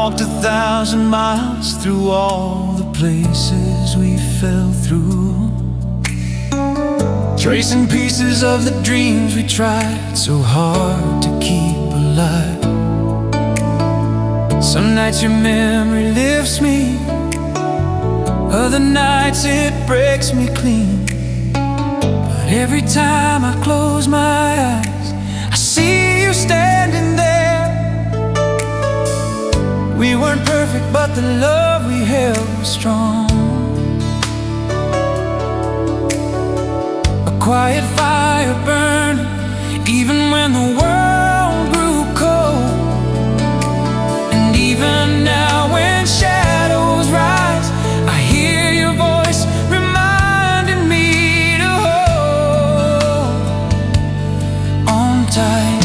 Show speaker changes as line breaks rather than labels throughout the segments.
walked 1,000 miles through all the places we fell through, tracing pieces of the dreams we tried so hard to keep alive. Some nights your memory lifts me, other nights it breaks me clean. But every time I close my eyes, I see you standing there. We weren't perfect, but the love we held was strong. A quiet fire burning, even when the world grew cold. And even now when shadows rise, I hear your voice reminding me to hold on tight.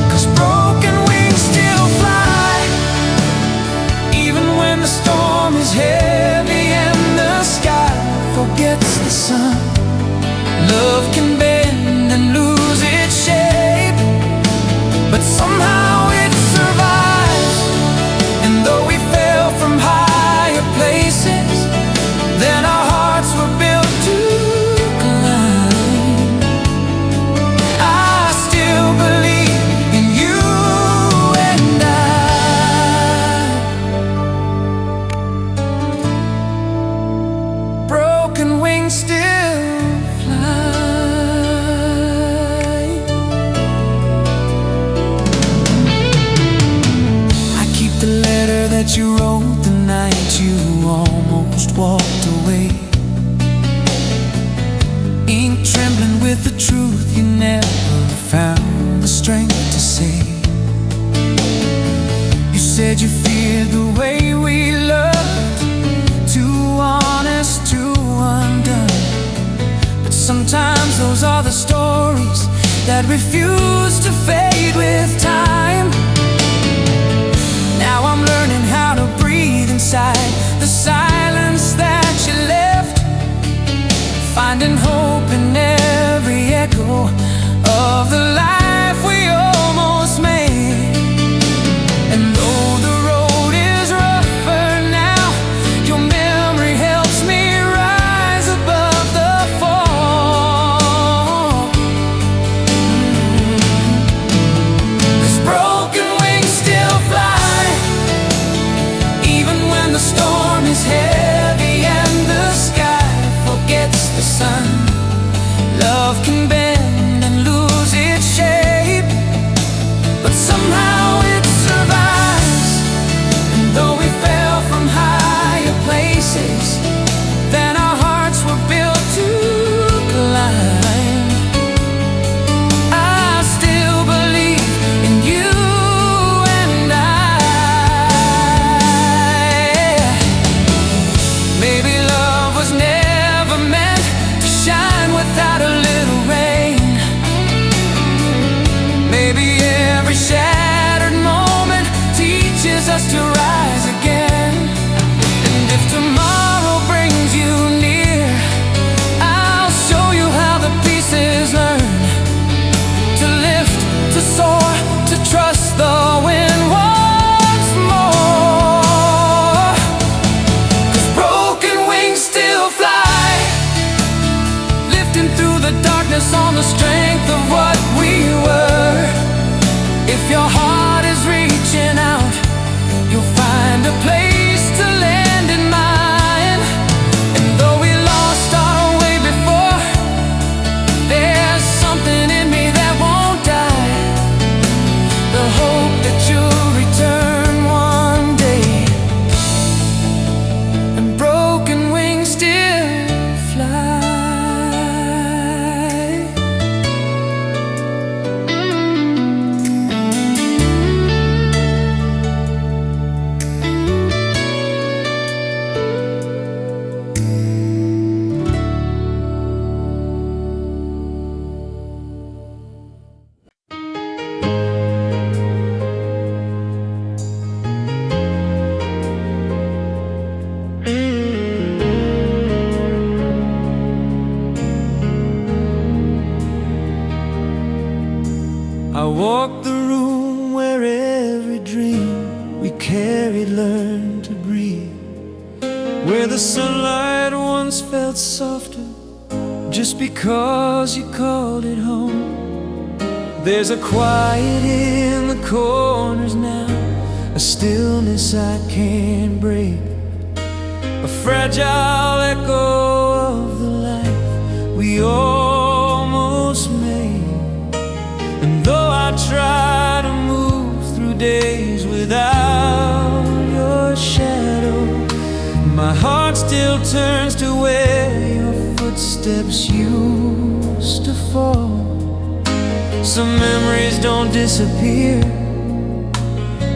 'Cause broken wings still fly, even when the storm is heavy and the sky forgets the sun. Love can bend and lose its shape, but somehow it survives. And though we fell from higher places, then our hearts were built to climb. I still believe in you and I. Broken wings still fly. I keep the letter that you wrote the night you almost walked away, ink trembling with the truth you never found the strength to say. You said you feared the way we loved, too honest, too undone. But sometimes those are the stories that refuse to fade with time. Now I'm learning how to breathe inside the silence that you left, finding hope in every echo of the life we almost made. And though the road is rougher now, your memory helps me rise above the fall. 'Cause broken wings still fly, even when the storm is heavy and the sky forgets the sun. Love can bend and lose its shape, but somehow it survives. And though we fell from higher places, then our hearts were built to climb. I still believe in you and I. Maybe love was never meant to shine without a little rain. Maybe every shattered moment teaches us to rise again. And if tomorrow brings you near, I'll show you how the pieces learn to lift, to soar, to trust the wind once more. 'Cause broken wings still fly, lifting through the darkness on the strength of what we were. If your heart is reaching out, you'll find a place to land in mine. And though we lost our way before, there's something in me that won't die, the hope that you'll return one day. And broken wings still fly. I walk the room where every dream we carried learned to breathe, where the sunlight once felt softer just because you called it home. There's a quiet in the corners now, a stillness I can't break, a fragile echo of the life we almost made. And though I try to move through days without your shadow, my heart still turns to where your footsteps used to fall. Some memories don't disappear,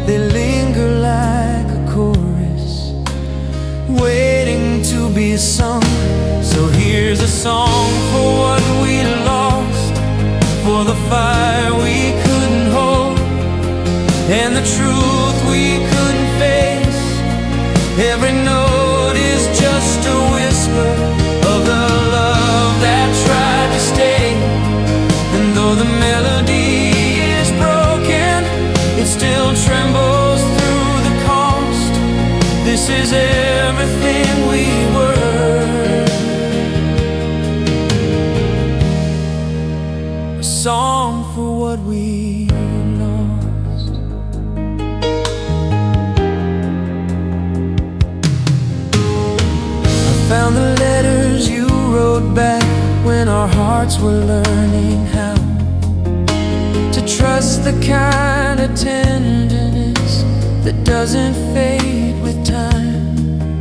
they linger like a chorus, waiting to be sung. So here's a song for what we lost, for the fire we couldn't hold, and the truth we couldn't face. Every note is just a whisper of the love that tried to stay. And though the melody is broken, it still trembles through the cost. This is everything we were, a song for what we lost. I found the letters you wrote back when our hearts were learning how to trust the kind of tenderness that doesn't fade with time.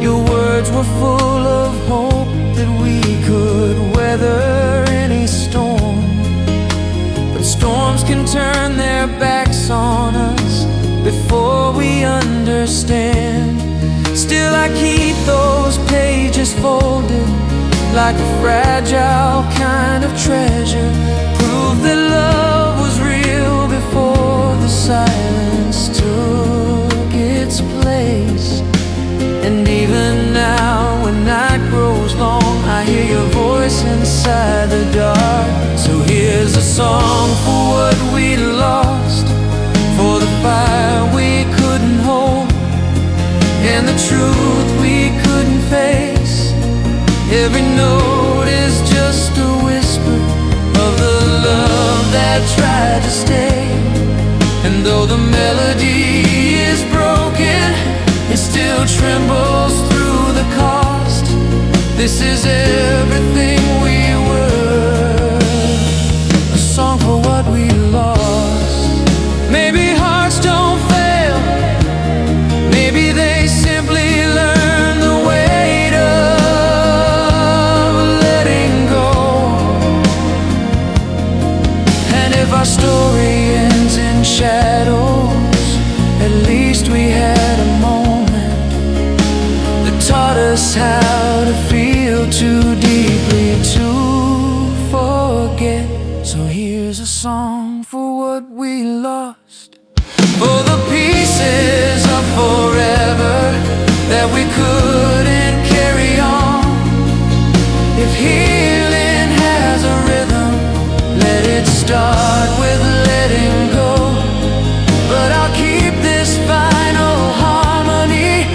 Your words were full of hope that we could weather any storm, but storms can turn their backs on us before we understand. Still I keep those pages folded like a fragile kind of treasure, proof that love was real before the silence took its place. And even now when night grows long, I hear your voice inside the dark. So here's a song for what we lost, for the fire we couldn't hold, and the truth we couldn't face. Every note is just a whisper of the love that tried to stay. And though the melody is broken, it still trembles through the cost. This is everything we were, a song for what we lost. Maybe hearts don't fail, maybe they simply learn the weight of letting go. And if our story ends in shadows, at least we had a moment that taught us how to feel too deeply to forget. So here's a song for what we lost, for the pieces of forever that we couldn't carry on. If healing has a rhythm, let it start with letting go. But I'll keep this final harmony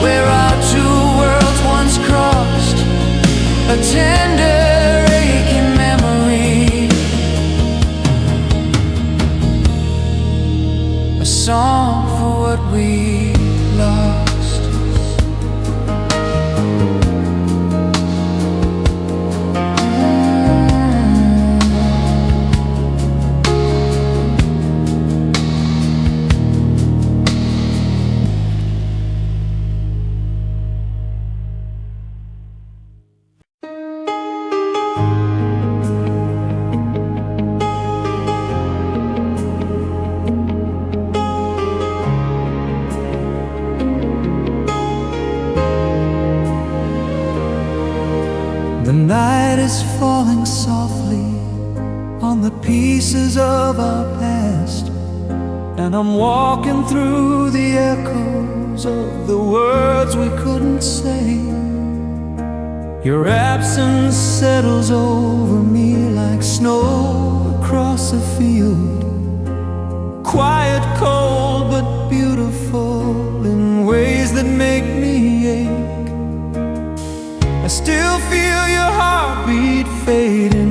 where our two worlds once crossed, a tender aching memory, a song for what we lost. The night is falling softly on the pieces of our past, and I'm walking through the echoes of the words we couldn't say. Your absence settles over me like snow across a field, quiet, cold, but beautiful.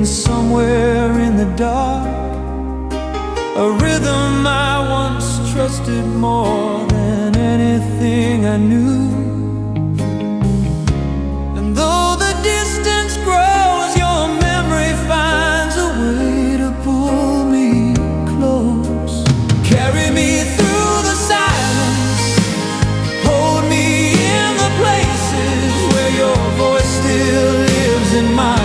hidden somewhere in the dark, a rhythm I once trusted more than anything I knew. And though the distance grows, your memory finds a way to pull me close. Carry me through the silence, hold me in the places where your voice still lives in mine.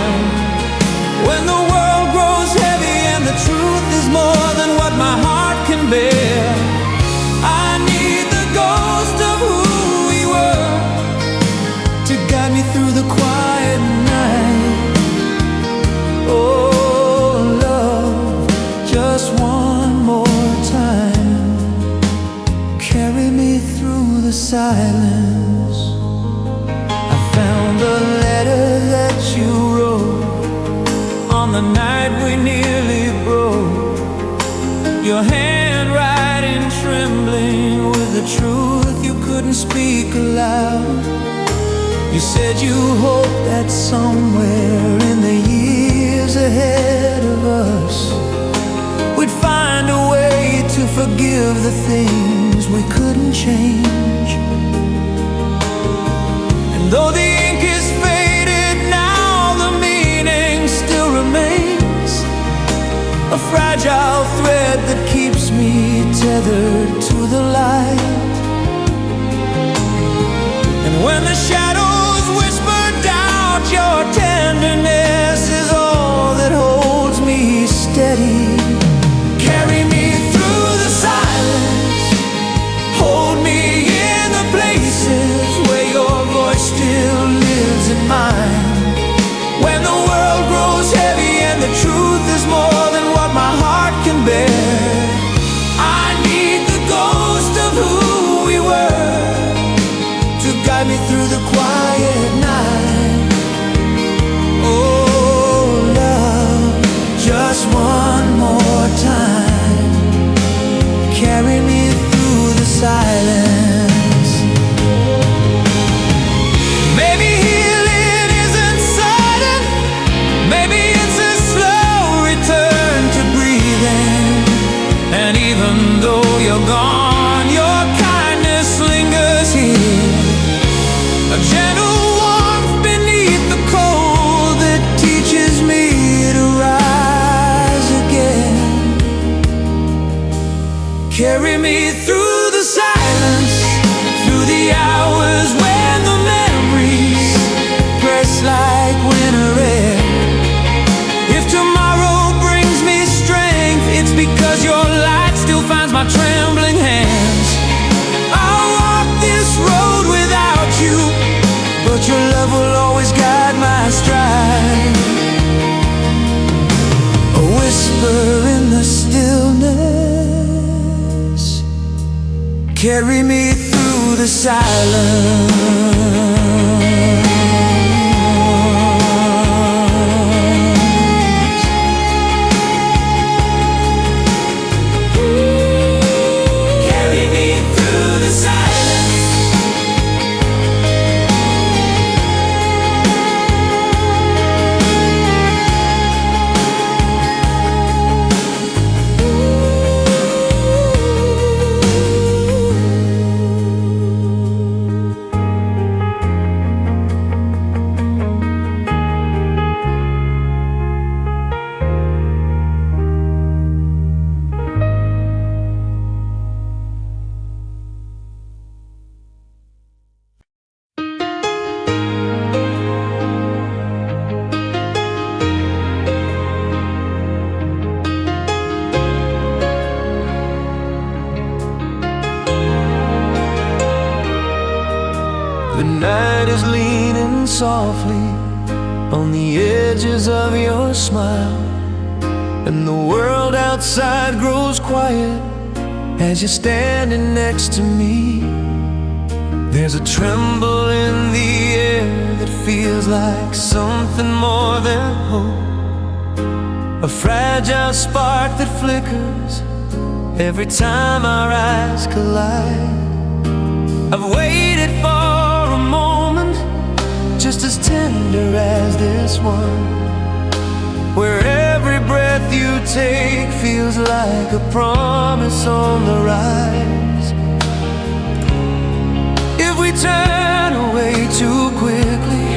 When the world grows heavy and the truth is more than what my heart can bear, I need the ghost of who we were to guide me through the quiet night. Oh, love, just one more time, carry me through the silence. I found the letter that you wrote on the night we nearly broke, your handwriting trembling with the truth you couldn't speak aloud. You said you hoped that somewhere in the years ahead of us we'd find a way to forgive the things we couldn't change. And though the ink is faded now, the meaning still remains, a fragile thread that keeps me tethered to the light. And when the shadows whisper doubt, your tenderness is all that holds me steady. Carry me through the silence, hold me in the places where your voice still lives in mine. When the world grows heavy and the truth is more than what my heart can bear, I need the ghost of who we were to guide me through the quiet night. Oh, love, just one more time, carry me through the silence. Maybe healing isn't sudden, maybe it's a slow return to breathing. And even though you're gone, your kindness lingers here, a gentle warmth beneath the cold that teaches me to rise again. Carry me through the silence, through the hours when the memories press like winter air. If tomorrow brings me strength, it's because your light still finds my trembling hands. I'll walk this road without you, but your love will always guide my stride. A whisper in the stillness, carry me through the silence. Carry me through the silence. The night is leaning softly on the edges of your smile, and the world outside grows quiet as you're standing next to me. There's a tremble in the air that feels like something more than hope, a fragile spark that flickers every time our eyes collide. I've waited for a moment just as tender as this one, where every breath you take feels like a promise on the rise. If we turn away too quickly,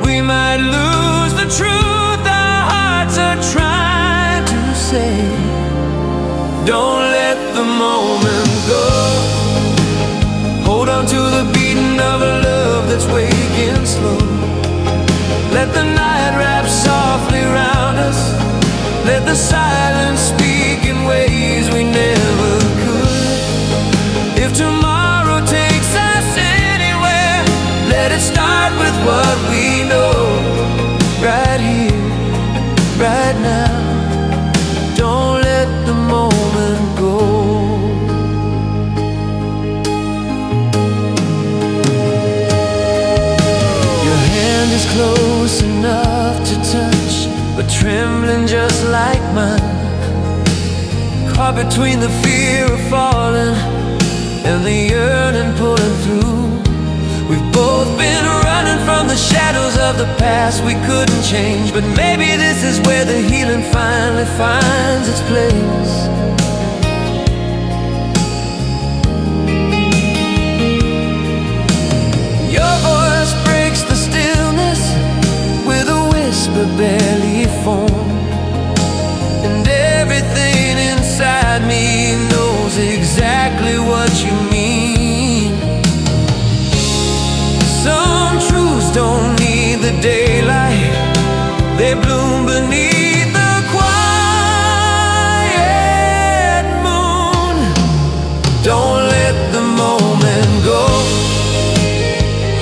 we might lose the truth our hearts are trying to say. Don't let the moment go. Hold on to the beating of a love that's waking slow. Let the night wrap softly round us. Let the silence speak in ways we never could. If tomorrow takes us anywhere, let it start with what we know. Right here, right now. Don't let the moment go. Your hand is close enough to touch, but trembling just like mine. Caught between the fear of falling and the yearning pulling through. We've both been running from the shadows of the past we couldn't change, but maybe this is where the healing finally finds its place. Your voice breaks the stillness with a whisper barely formed, and everything inside me knows exactly what you mean. Some truths don't need the daylight, they bloom beneath the quiet moon. Don't let the moment go.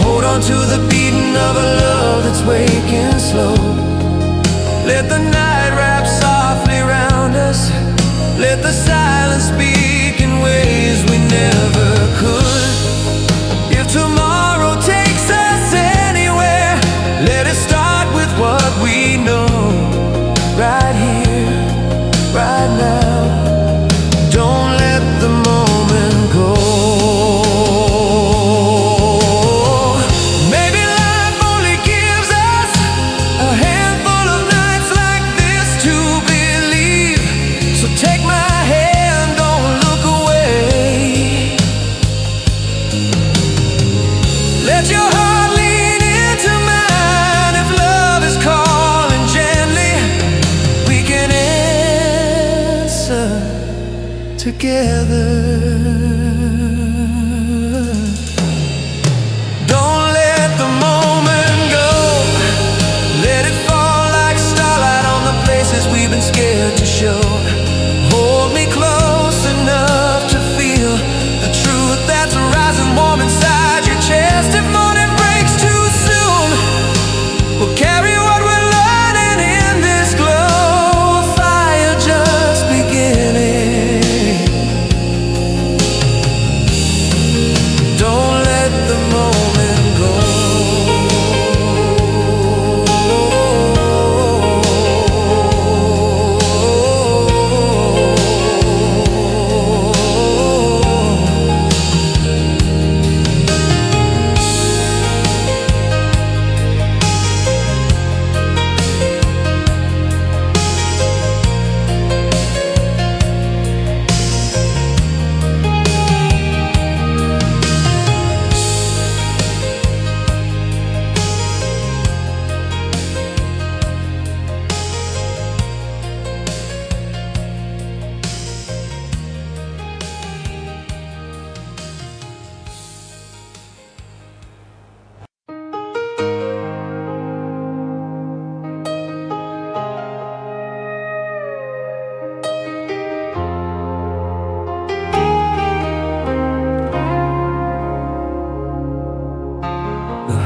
Hold on to the beating of a love that's waking slow. Let the night wrap softly round us. Let the silence speak in ways we never could. If tomorrow takes us anywhere, let it start with what we know. Right here, right now. Don't let the moment go. Maybe life only gives us a handful of nights like this to believe. So take my hand, don't look away. Let your heart lean into mine. If love is calling gently, we can answer together. Don't let the moment go. Let it fall like starlight on the places we've been scared to show. Hold me close enough to feel the truth that's rising warm inside your chest. If morning breaks too soon, we'll carry what we're learning in this glow. A fire just beginning. Don't let the moment go.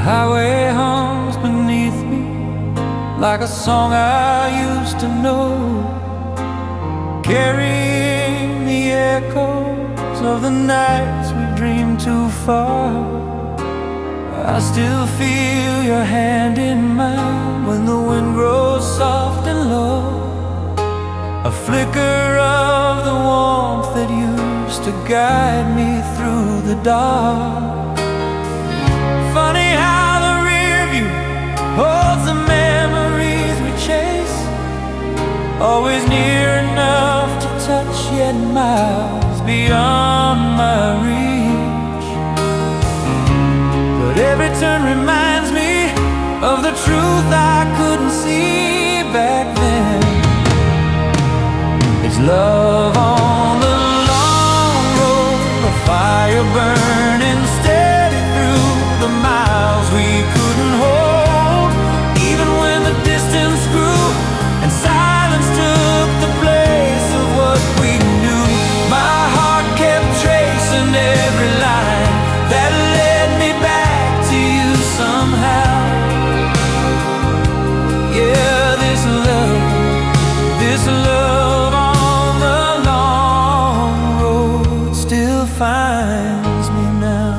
highway hums beneath me like a song I used to know, carrying the echoes of the nights we dreamed too far. I still feel your hand in mine when the wind grows soft and low, a flicker of the warmth that used to guide me through the dark. Funny how the rear view holds the memories we chase, always near enough to touch, yet miles beyond my reach. But every turn reminds me of the truth I couldn't see back then. It's love on the long road, a fire burning steady through the miles we couldn't hold. Even when the distance grew and silence took the place of what we knew, my heart kept tracing every line that led me back to you somehow. Yeah, this love on the long road still finds me now.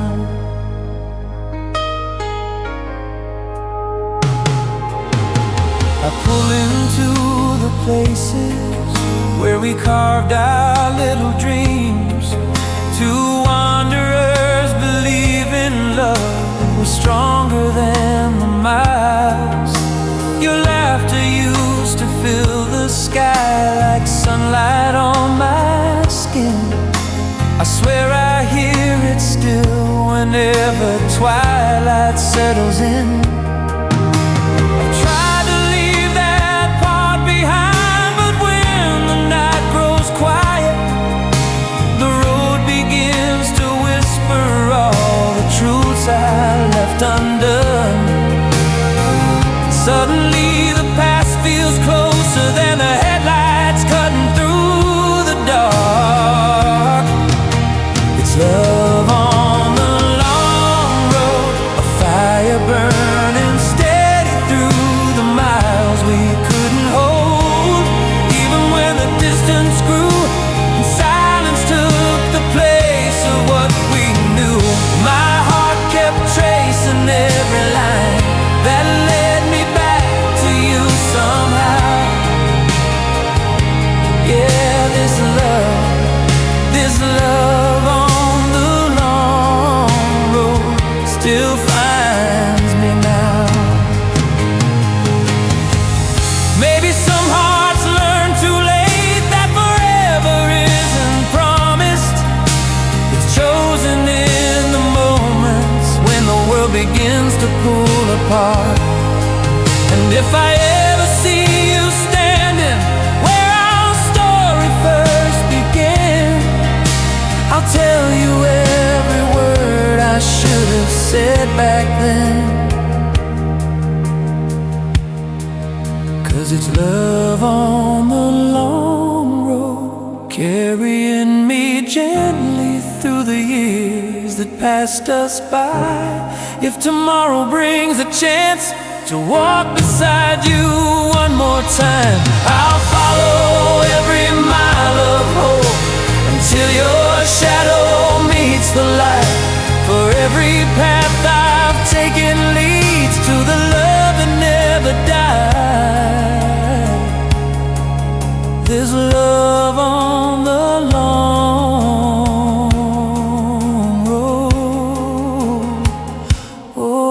I pull into the places where we carved our little dreams. Two wanderers believing love was stronger than the miles. Your laughter used to fill the sky like sunlight on my skin. I swear I hear it still whenever twilight settles in. I've tried to leave that part behind, but when the night grows quiet, the road begins to whisper all the truths I left undone. Suddenly the past feels closer than the headlights cutting through the dark. It's love on the long road, a fire burning steady through the miles we couldn't hold. Even when the distance grew and silence took the place of what we knew, my heart kept tracing every line that led me back to you somehow. Yeah, this love on the long road still finds me now. Maybe some hearts learn too late that forever isn't promised. It's chosen in the moments when the world begins to pull apart. And if I ever see you standing where our story first began, I'll tell you every word I should have said back then. 'Cause it's love on the long road, carrying me gently through the years that passed us by. If tomorrow brings a chance to walk beside you one more time, I'll follow every mile of hope until your shadow meets the light. For every path I've taken leads to the love that never died. There's love on the long road. Oh.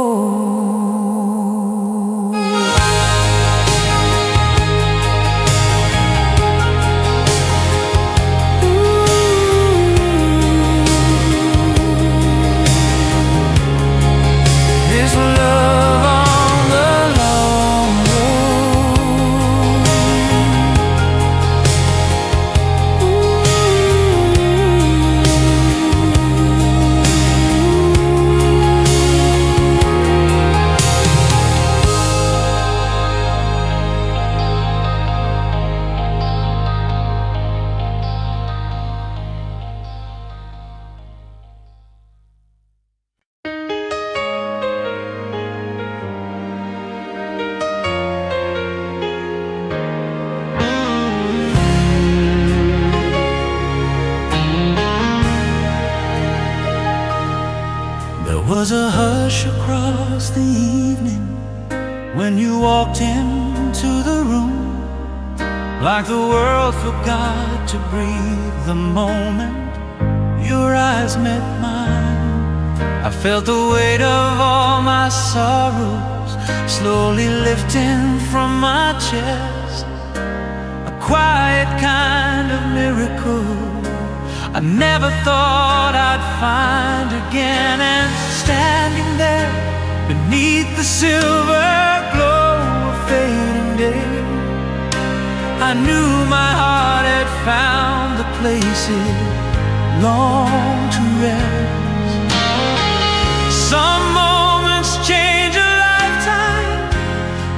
was a hush across the evening when you walked into the room, like the world forgot to breathe the moment your eyes met mine. I felt the weight of all my sorrows slowly lifting from my chest. A right kind of miracle I never thought I'd find again. And standing there beneath the silver glow of fading day, I knew my heart had found the place it longed to rest. Some moments change a lifetime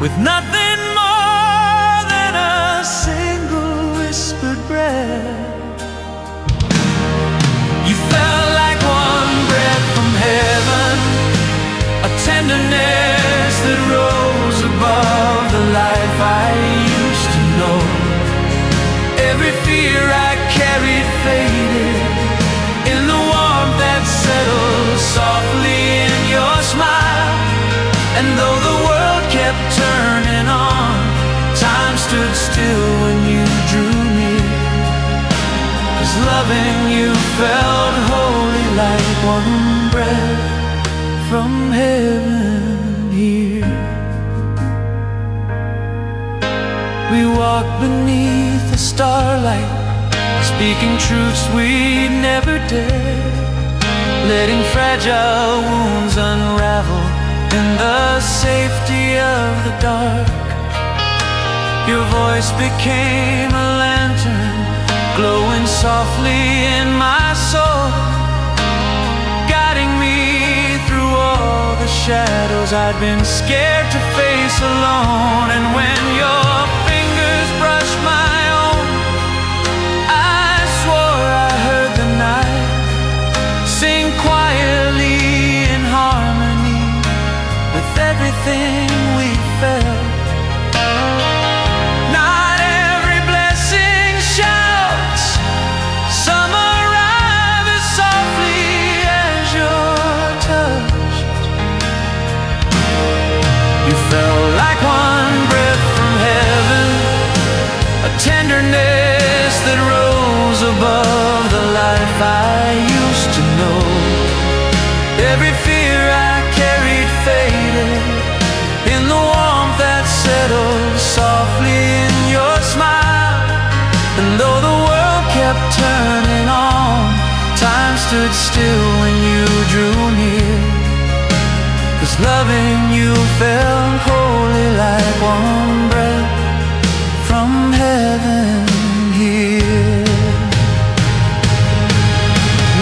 with nothing more than a single whispered breath. You felt like one breath from heaven, a tenderness that rose above the life I used to know. Every fear I carried faded in the warmth that settled softly in your smile. And though the world kept turning on, time stood still when you drew near. 'Cause loving you felt holy like one breath from heaven here. We walked beneath the starlight, speaking truths we'd never dared, letting fragile wounds unravel in the safety of the dark. Your voice became a lantern, glowing softly in my soul, guiding me through all the shadows I'd been scared to face alone. And when your fingers brushed my own, I swore I heard the night sing quietly in harmony with everything we felt. Not every blessing shouts, some arrive as softly as you're touched. You felt like one breath from heaven, a tenderness that rose above the life I used to know. Every fear I carried faded in the warmth that settled softly in your smile. And though the world kept turning on, time stood still when you drew near. 'Cause loving you felt holy like one breath from heaven here.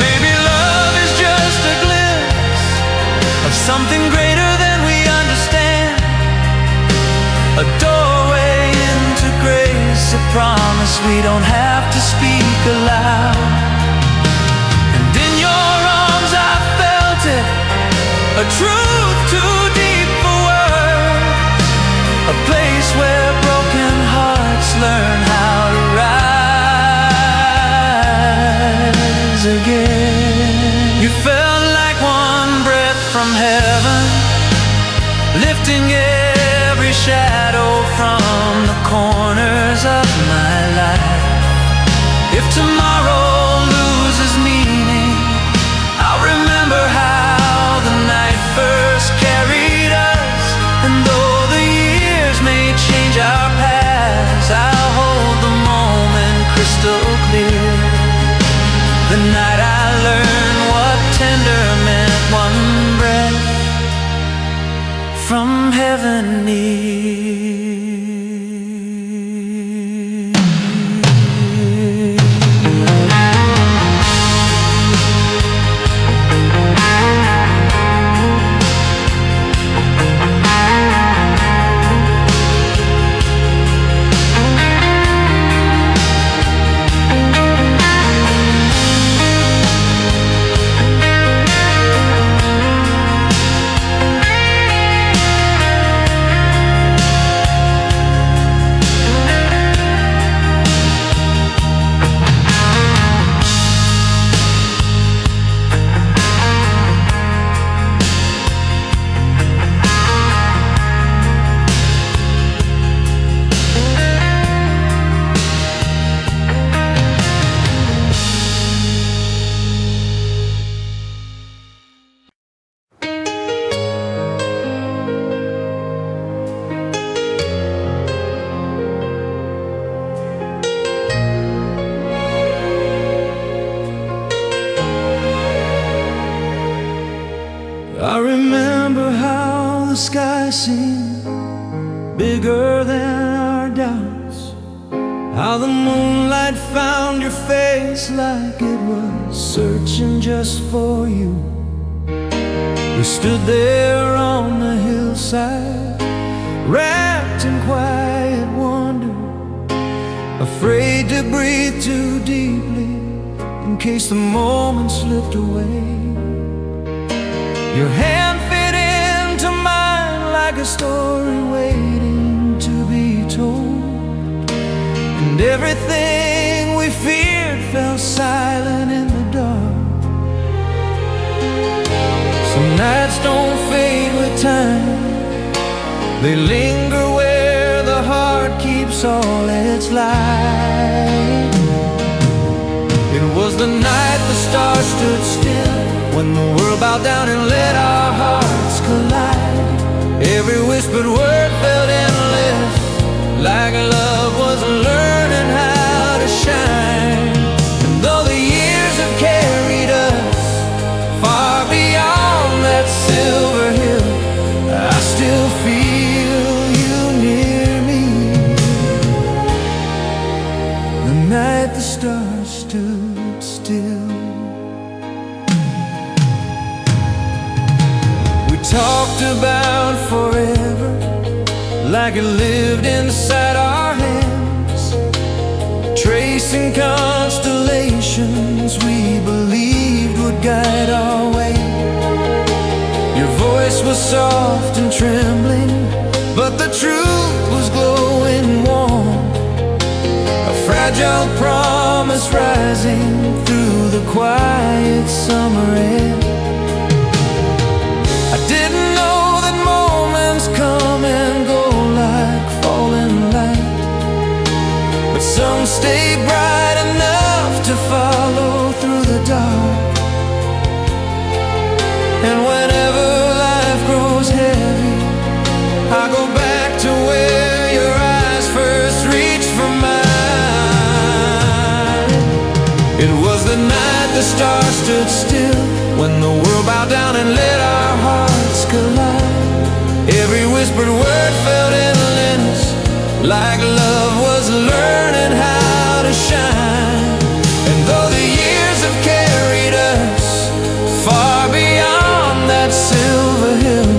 Maybe love is just a glimpse of something greater than we understand, a doorway into grace, a promise we don't have to speak aloud. And in your arms I felt it, a truth too deep for words, a place where broken hearts learn how to rise again. You felt like one breath from heaven, lifting every shadow from the corners of my life. If tomorrow loses meaning, I'll remember how the night first carried us. And though the years may change our paths, I'll hold the moment crystal clear. The night I learned what tender meant, one breath from heaven near. seem bigger than our doubts. How the moonlight found your face like it was searching just for you. We stood there on the hillside, wrapped in quiet wonder, afraid to breathe too deeply in case the moment slipped away. Your hand fit into mine like a story waiting to be told, and everything we feared fell silent in the dark. Some nights don't fade with time, they linger where the heart keeps all its light. It was the night the stars stood still, when the world bowed down and let our hearts collide. Every whispered word felt endless, like love was learning how to shine. And though the years have carried us far beyond that silver hill, I still feel you near me. The night the stars stood still. We talked about forever like it lived inside our hands, tracing constellations we believed would guide our way. Your voice was soft and trembling, but the truth was glowing warm, a fragile promise rising through the quiet summer air. I didn't know that moments come and go like falling light, but some stay bright enough to follow through the dark. And whenever life grows heavy, I go back to where your eyes first reached for mine. It was the night the stars stood still, when the world bowed down and let our hearts collide. Every whispered word felt endless, like love was learning how to shine. And though the years have carried us far beyond that silver hill,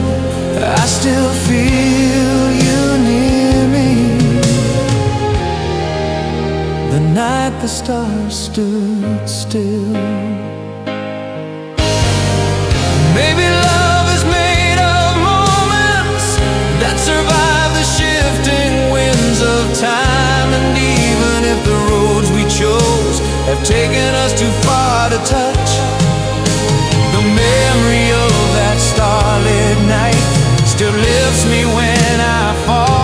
I still feel you near me. The night the stars stood still. Maybe love is made of moments that survive the shifting winds of time. And even if the roads we chose have taken us too far to touch, the memory of that starlit night still lifts me when I fall.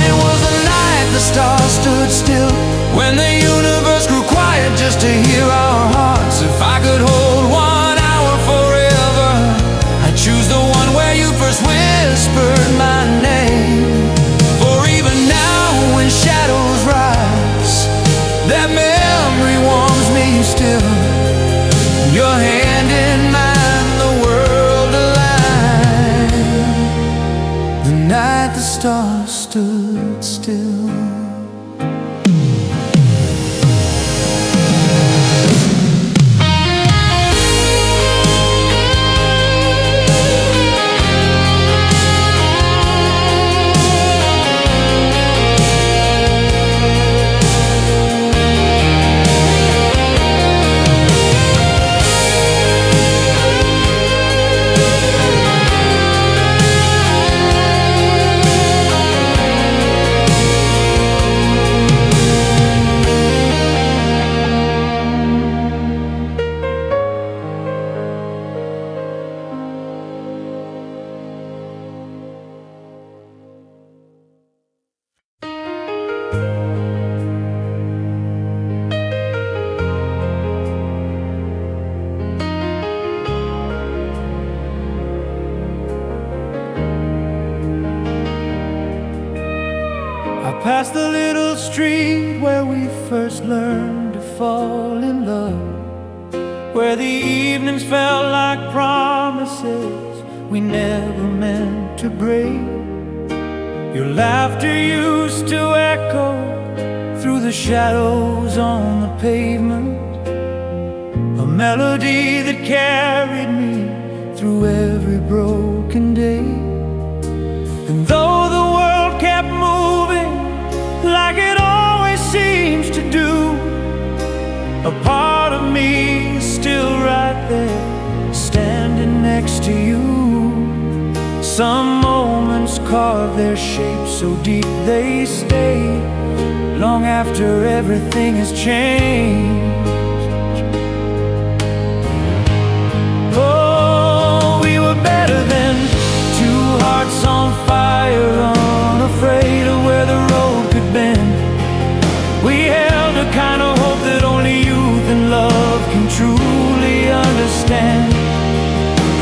It was the night the stars stood still, when the universe grew quiet just to hear our hearts. If I could hold 1 hour forever, I'd choose the one where you first whispered my name. For even now when shadows rise, that memory warms me still. Your hand in mine, the world alive. The night the stars stood still. Past the little street where we first learned to fall in love, where the evenings felt like promises we never meant to break. Your laughter used to echo through the shadows on the pavement, a melody that carried me through every broken day. And though the world kept moving like it always seems to do, a part of me is still right there, standing next to you. Some moments carve their shape so deep they stay, long after everything has changed. Oh, we were better than two hearts on fire, unafraid of where the road could bend. We held a kind of hope that only youth and love can truly understand.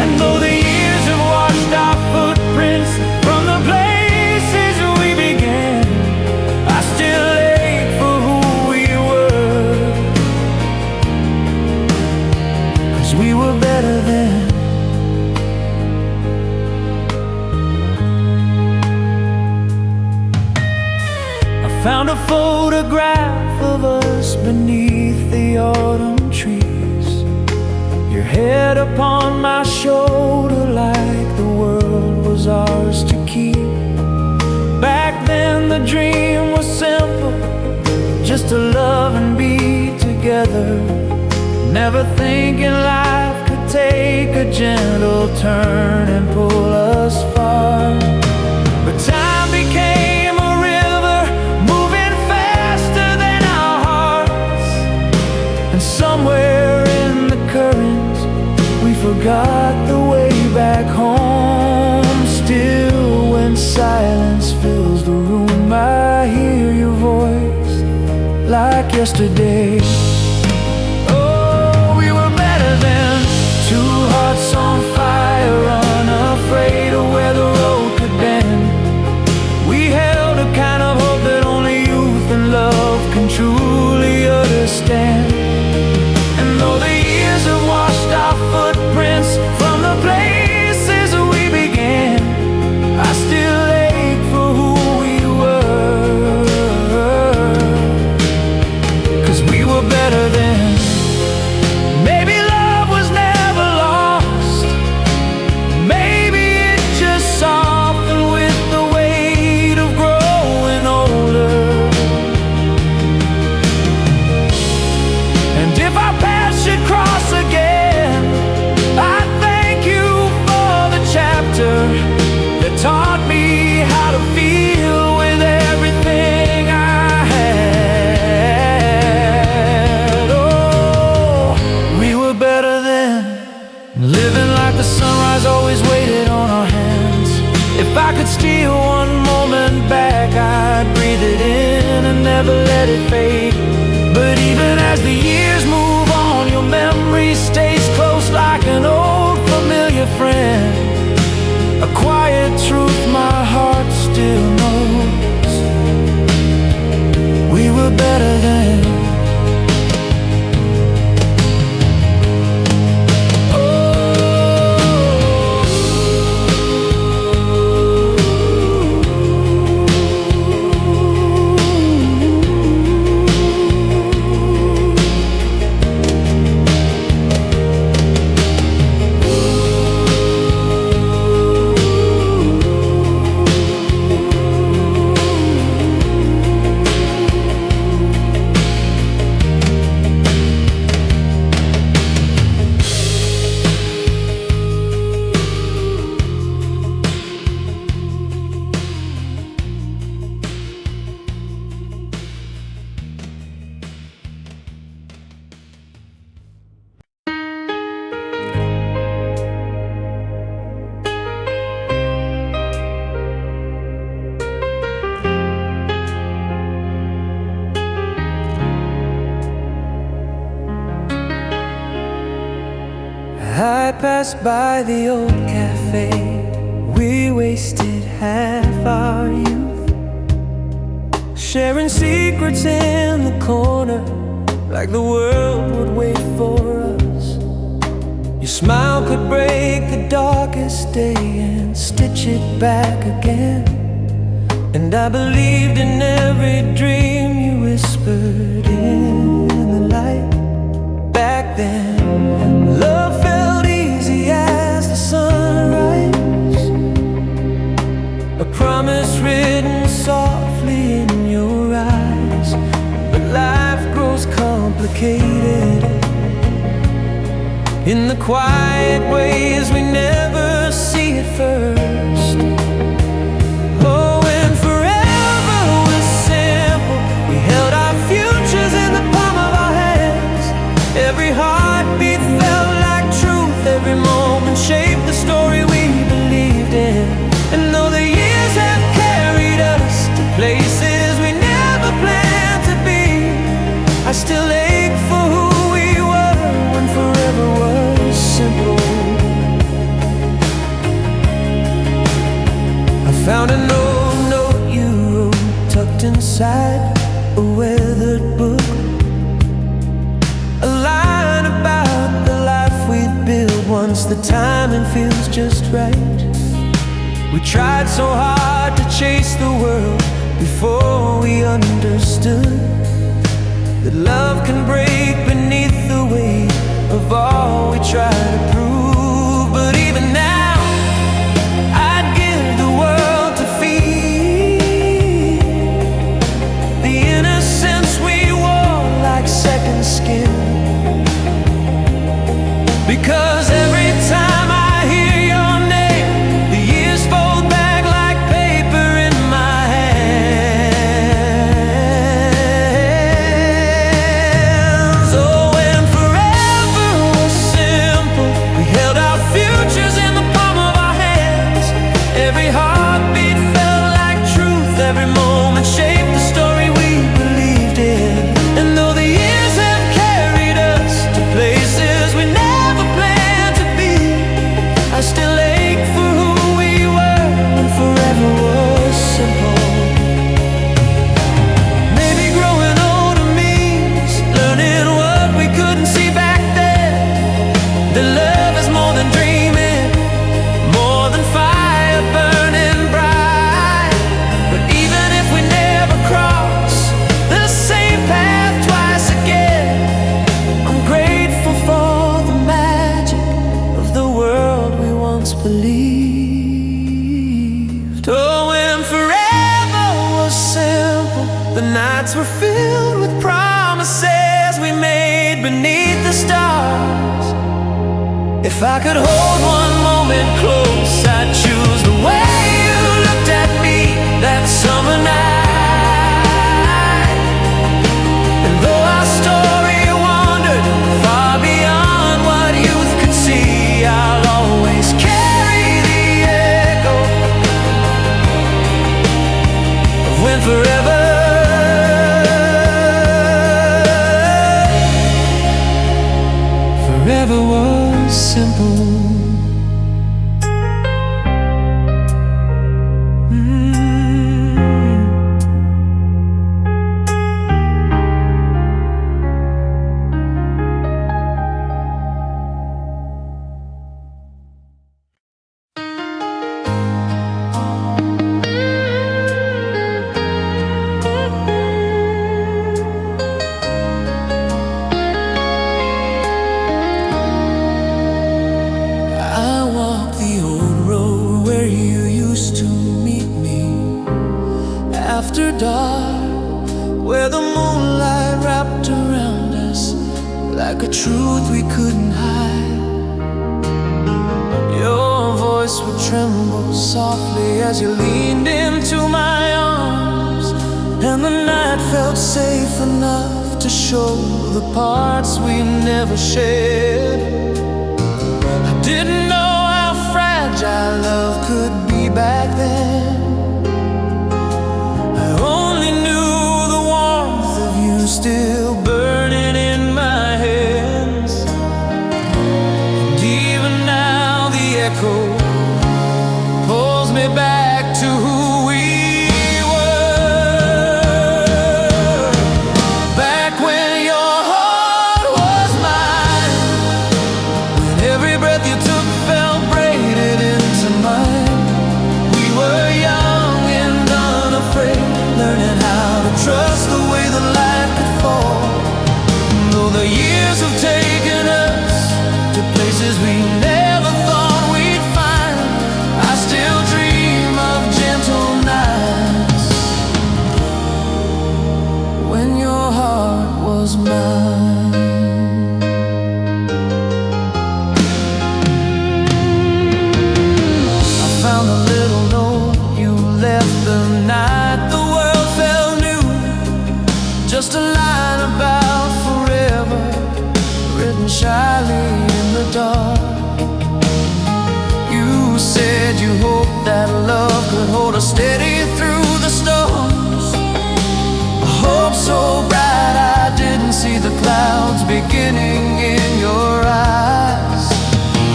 And though the years have washed our footprints from the places we began, I still ache for who we were, 'cause we were better then. I found a photograph of us beneath the autumn trees, your head upon my shoulder like the world was ours to keep. Back then the dream was simple, just to love and be together, never thinking life could take a gentle turn and pull us far. But time became a river, moving faster than our hearts, and somewhere in the current we forgot the way back home. Still, when silence fills the room, I hear your voice like yesterday. Oh, we were better than two hearts on fire, unafraid of where the road could bend. We held a kind of hope that only youth and love can truly understand. And though the years have washed our footprints from the places we began, I still ache for who we were, 'cause we were better then. Maybe love was never lost, maybe it just softened with the weight of growing older. And if our paths should cross again, I thank you for the chapter that taught me how to feel with everything I had. Oh, we were better then, living like the sunrise always waited on our hands. If I could steal one moment back, I'd breathe it in and never let it fade. But even as the years move on, your memory stays close like an old familiar friend, a quiet truth my heart still knows. We were better then. I passed by the old cafe. We wasted half our youth, sharing secrets in the corner, like the world would wait for us. smile could break the darkest day and stitch it back again. And I believed in every dream you whispered in the light. Back then, love felt easy as the sunrise, a promise written softly in your eyes. But life grows complicated in the quiet ways we never see at first. Oh, and forever was simple. We held our futures in the palm of our hands. Every heartbeat felt like truth. Every moment shaped the story we believed in. And though the years have carried us to places we never planned to be, I still ache for who we were when forever was simple. I found an old note you wrote tucked inside a weathered book, a line about the life we'd build once the timing feels just right. We tried so hard to chase the world before we understood that love can break beneath the weight of all we try to prove. But even now, I'd give the world to feel the innocence we wore like second skin. Because every time I hear your name, the years fold back like paper in my hands. Oh, and forever was simple. We held our futures in the palm of our hands. Every heartbeat felt like truth. Every moment shaped the story we believed in. And though the years have carried us to places we never planned to be, I still ache for who we were when forever was simple. Maybe growing older means learning what we couldn't see back then. That love is more than dreaming, more than fire burning bright. But even if we never cross the same path twice again, I'm grateful for the magic of the world we once believed. Oh, and forever was simple. The nights were filled with promises we made beneath the stars. If I could hold one moment close, I'd choose the way you looked at me that summer night. And though our story wandered far beyond what youth could see, I'll always carry the echo of when forever was simple. After dark, where the moonlight wrapped around us like a truth we couldn't hide. Your voice would tremble softly as you leaned into my arms, and the night felt safe enough to show the parts we never shared. I didn't know how fragile love could be back then. Still burning in my hands, and even now the echo pulls me back to who we were. Back when your heart was mine, when every breath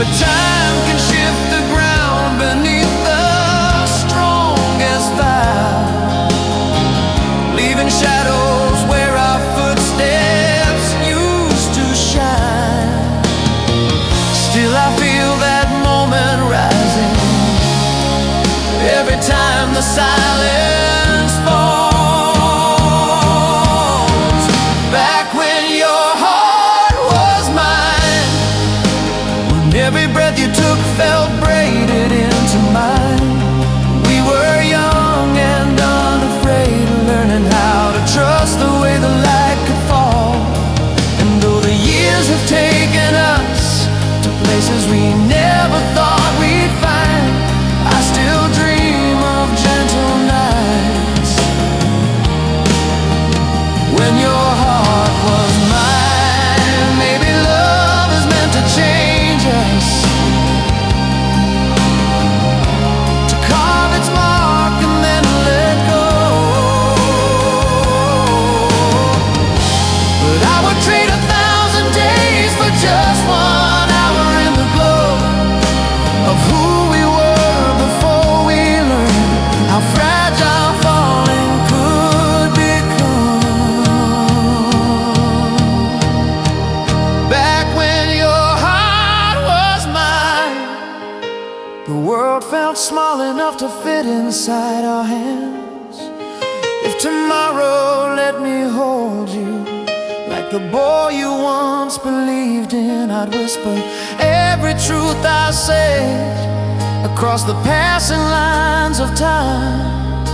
but time can shift the ground beneath the strongest vow, leaving shadows where our footsteps used to shine. Still I feel that moment rising every time the silence falls. Back when your heart was mine, when every breath you took felt braided into mine. We were young and unafraid, learning how to trust the way the light could fall. And though the years have taken us to places we never thought we'd find, I still dream of gentle nights when your heart was mine. Maybe love is meant to change us, to carve its mark and then let go. But I would trade 1,000 days for just 1 hour in the glow of who we were before we learned how fragile falling could become. Back when your heart was mine, the world felt small enough to fit inside our hands. If tomorrow let me hold you like the boy you once believed in, I'd whisper every truth I said across the passing lines of time.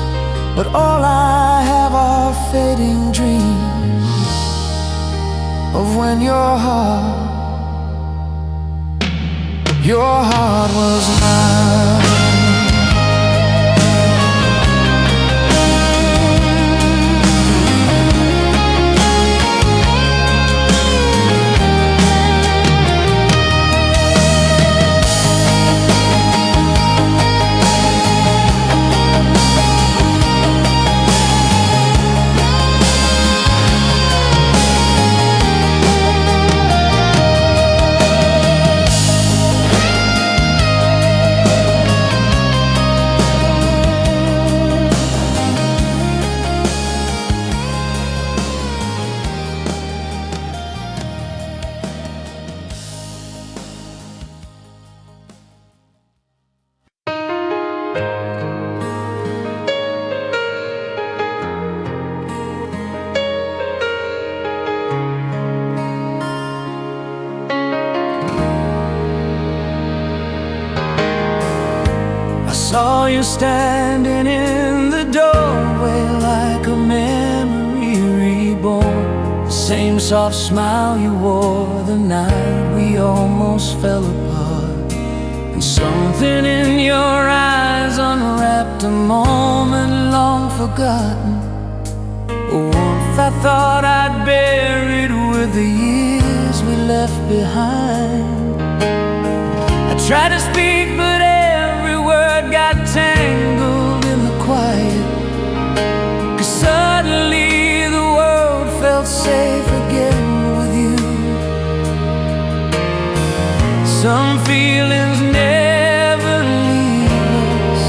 But all I have are fading dreams of when your heart was mine. Saw you standing in the doorway like a memory reborn. The same soft smile you wore the night we almost fell apart. And something in your eyes unwrapped a moment long forgotten, a warmth I thought I'd buried with the years we left behind. I tried to speak, but every word got tangled in the quiet. 'Cause suddenly the world felt safe again with you. Some feelings never leave us,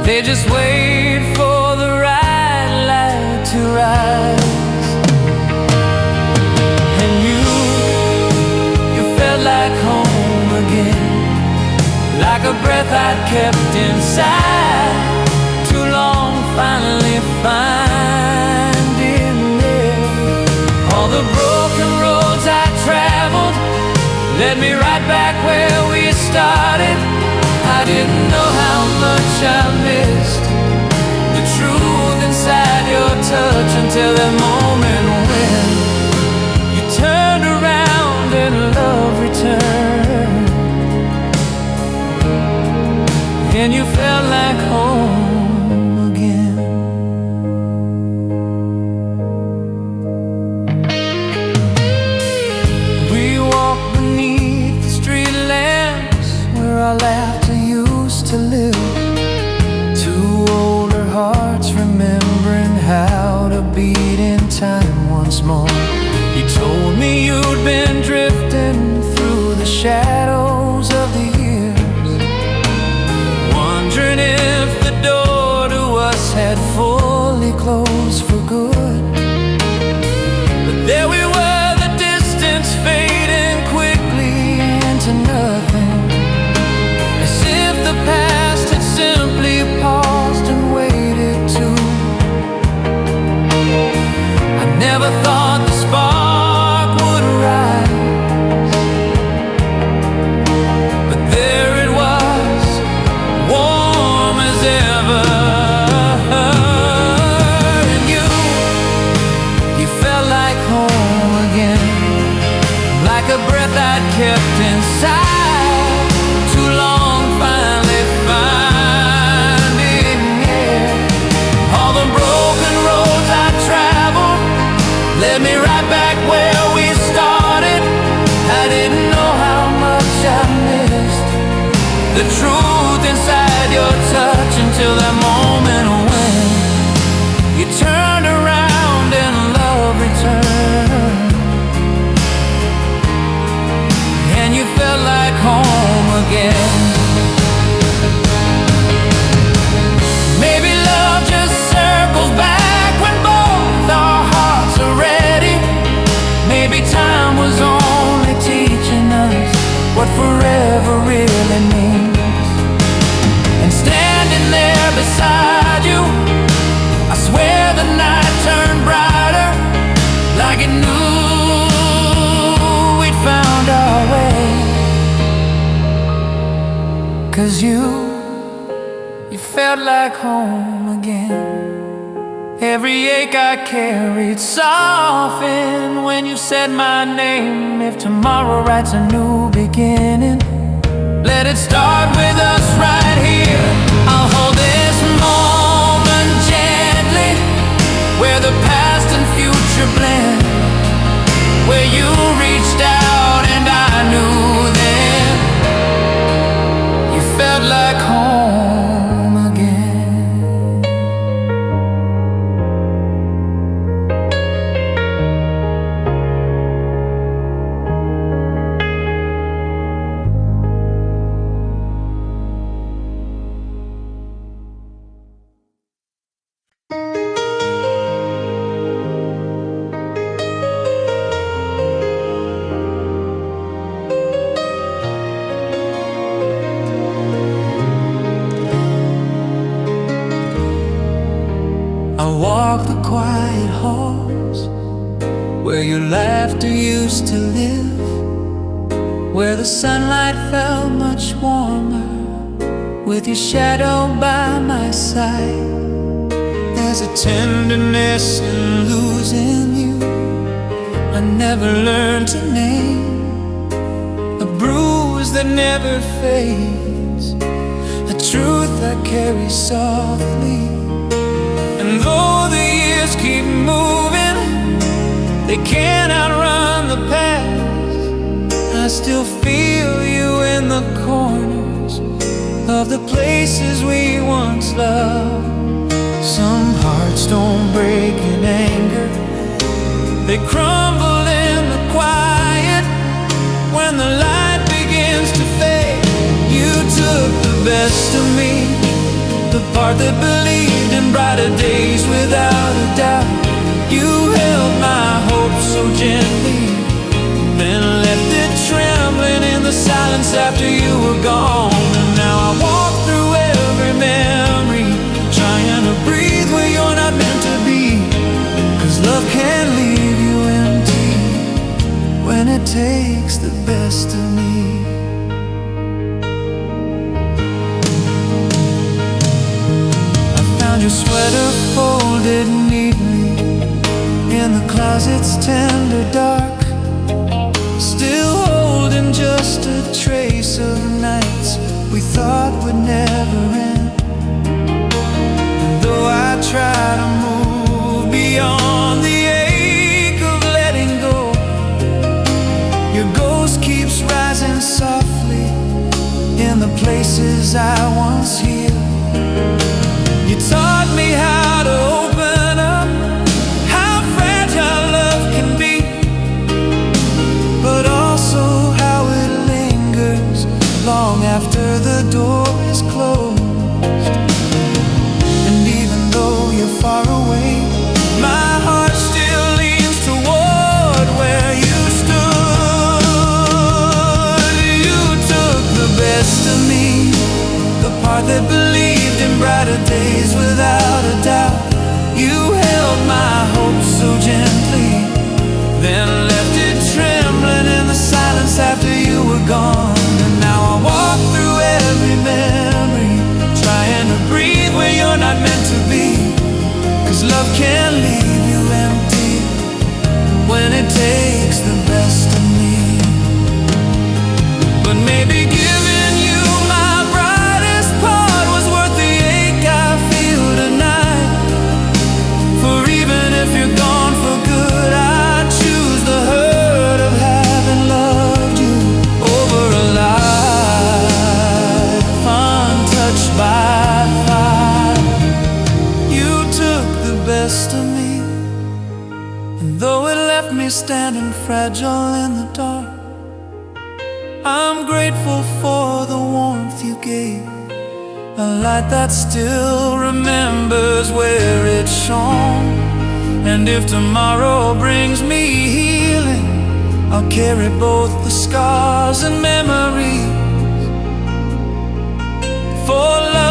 they just wait for the right light to rise. And you felt like home again, like a breath I'd kept inside too long, finally finding it. All the broken roads I traveled led me right back where we started. I didn't know how much I missed the truth inside your touch until that moment when you turned around and love returned, and you felt like home again. We walked beneath the street lamps where our laughter used to live. good. But there we were, the distance fading quickly into nothing, as if the past had simply paused and waited too. I never thought the spark would rise, but there it was, warm as ever. And you felt like home again, like a breath I'd kept inside too long, finally finding air. All the broken roads I traveled led me right back where we started. I didn't know how much I missed the truth inside your touch, until that moment when you turned around and love returned, and you felt like home again. Maybe love just circles back when both our hearts are ready. Maybe time was only teaching us what forever really means. And standing there beside you, I swear the night turned brighter, like it knew we'd found our way. 'Cause you felt like home again. Every ache I carried softened when you said my name. If tomorrow writes a new beginning, let it start with us right here. I'll hold this moment gently, where the past and future blend, where you reached out and I knew then you felt like home again. I walk the quiet halls where your laughter used to live, where the sunlight felt much warmer with your shadow by my side. There's a tenderness in losing you I never learned to name, a bruise that never fades, a truth I carry softly. And though the years keep moving, they can't outrun the past. I still feel you in the corners of the places we once loved. Some hearts don't break in anger, they crumble in the quiet when the light begins to fade. You took the best of me, the part that believed in brighter days without a doubt. You held my hope so gently, then left it trembling in the silence after you were gone. And now I walk through every memory, trying to breathe where you're not meant to be. 'Cause love can leave you empty when it takes the best of me. Your sweater folded neatly in the closet's tender dark, still holding just a trace of nights we thought would never end. And though I try to move beyond the ache of letting go, your ghost keeps rising softly in the places I once healed. You taught me how to open up, how fragile love can be, but also how it lingers long after the door is closed. And even though you're far away, my days without a doubt. You held my hope so gently, then left it trembling in the silence after you were gone. And now I walk through every memory, trying to breathe where you're not meant to be. 'Cause love can leave you empty when it takes the best of me. But maybe giving you my brightest part was worth the ache I feel tonight. For even if you're gone for good, I choose the hurt of having loved you over a life untouched by fire. You took the best of me, and though it left me standing fragile in the dark, I'm grateful for the warmth you gave, a light that still remembers where it shone. And if tomorrow brings me healing, I'll carry both the scars and memories. For love